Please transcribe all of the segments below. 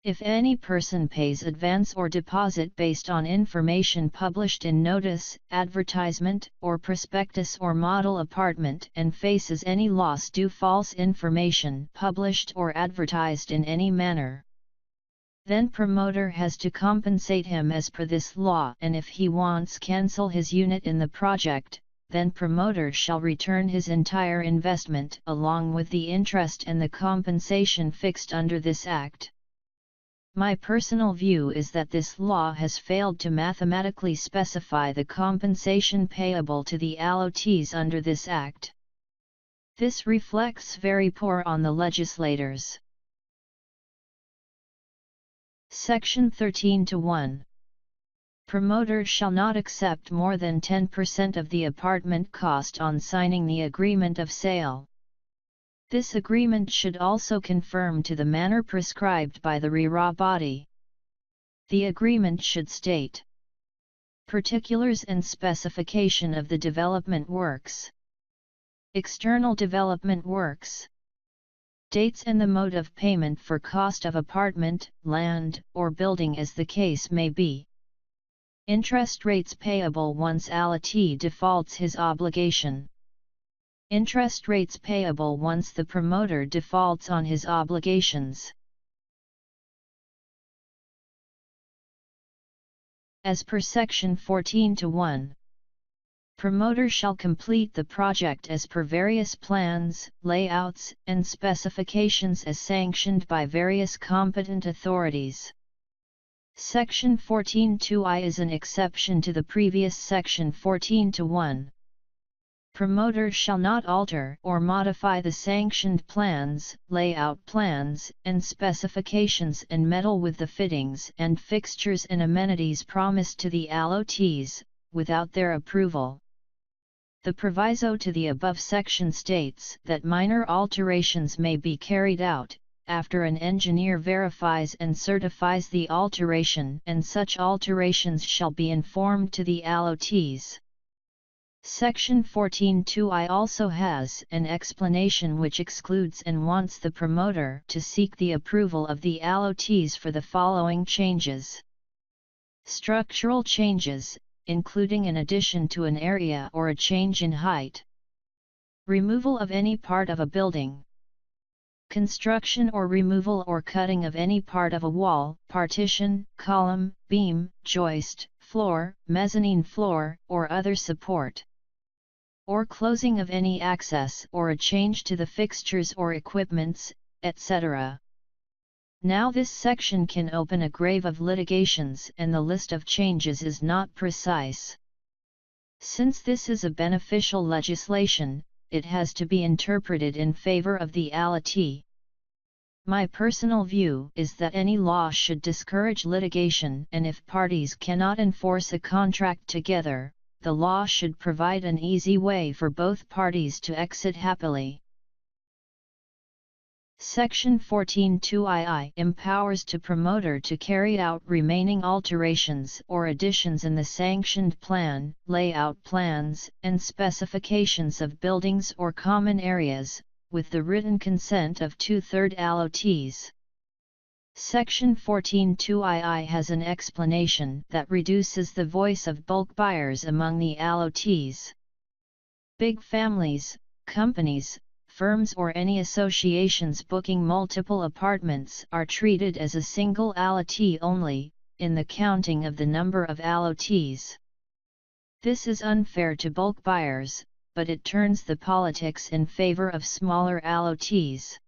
If any person pays advance or deposit based on information published in notice, advertisement, or prospectus or model apartment and faces any loss due false information published or advertised in any manner, then promoter has to compensate him as per this law, and if he wants cancel his unit in the project, then promoter shall return his entire investment along with the interest and the compensation fixed under this act. My personal view is that this law has failed to mathematically specify the compensation payable to the allotees under this act. This reflects very poor on the legislators. Section 13(1). Promoter shall not accept more than 10% of the apartment cost on signing the agreement of sale. This agreement should also conform to the manner prescribed by the RERA body. The agreement should state particulars and specification of the development works, external development works, dates and the mode of payment for cost of apartment, land, or building as the case may be. Interest rates payable once allotee defaults his obligation. Interest rates payable once the promoter defaults on his obligations. As per Section 14(1), promoter shall complete the project as per various plans, layouts, and specifications as sanctioned by various competent authorities. Section 14(2) is an exception to the previous Section 14(1). Promoter shall not alter or modify the sanctioned plans, layout plans, and specifications and meddle with the fittings and fixtures and amenities promised to the allotees, without their approval. The proviso to the above section states that minor alterations may be carried out, after an engineer verifies and certifies the alteration, and such alterations shall be informed to the allotees. Section 14(2) also has an explanation which excludes and wants the promoter to seek the approval of the allotees for the following changes. Structural changes, including an addition to an area or a change in height. Removal of any part of a building. Construction or removal or cutting of any part of a wall, partition, column, beam, joist, floor, mezzanine floor, or other support. Or closing of any access or a change to the fixtures or equipments, etc. Now this section can open a grave of litigations, and the list of changes is not precise. Since this is a beneficial legislation, it has to be interpreted in favor of the allotee. My personal view is that any law should discourage litigation, and if parties cannot enforce a contract together, the law should provide an easy way for both parties to exit happily. Section 14(2) empowers the promoter to carry out remaining alterations or additions in the sanctioned plan, layout plans, and specifications of buildings or common areas, with the written consent of 2/3 allotees. Section 14(2) has an explanation that reduces the voice of bulk buyers among the allotees. Big families, companies, firms or any associations booking multiple apartments are treated as a single allotee only, in the counting of the number of allotees. This is unfair to bulk buyers, but it turns the politics in favor of smaller allotees.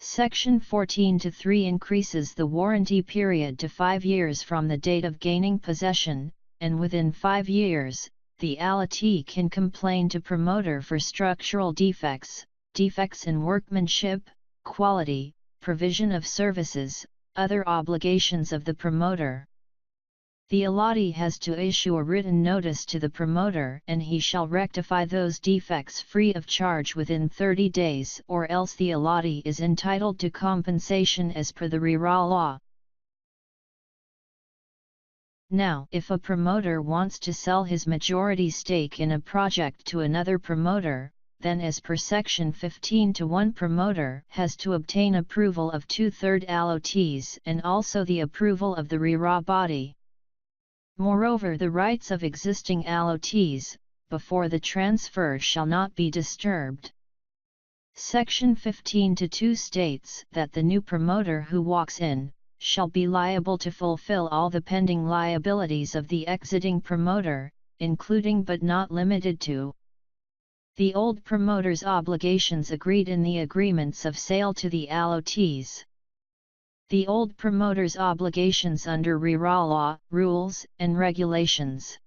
Section 14(3) increases the warranty period to 5 years from the date of gaining possession, and within 5 years, the allotee can complain to promoter for structural defects, defects in workmanship, quality, provision of services, other obligations of the promoter. The allotee has to issue a written notice to the promoter, and he shall rectify those defects free of charge within 30 days, or else the allotee is entitled to compensation as per the RERA law. Now, if a promoter wants to sell his majority stake in a project to another promoter, then as per section 15-1 promoter has to obtain approval of 2/3 allotees and also the approval of the RERA body. Moreover, the rights of existing allotees, before the transfer shall not be disturbed. Section 15-2 states that the new promoter who walks in, shall be liable to fulfill all the pending liabilities of the exiting promoter, including but not limited to the old promoter's obligations agreed in the agreements of sale to the allotees, the old promoter's obligations under RERA law, rules, and regulations.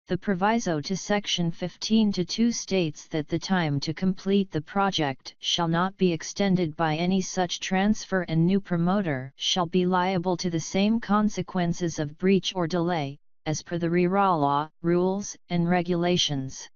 The proviso to section 15-2 states that the time to complete the project shall not be extended by any such transfer, and new promoter shall be liable to the same consequences of breach or delay, as per the RERA law, rules, and regulations.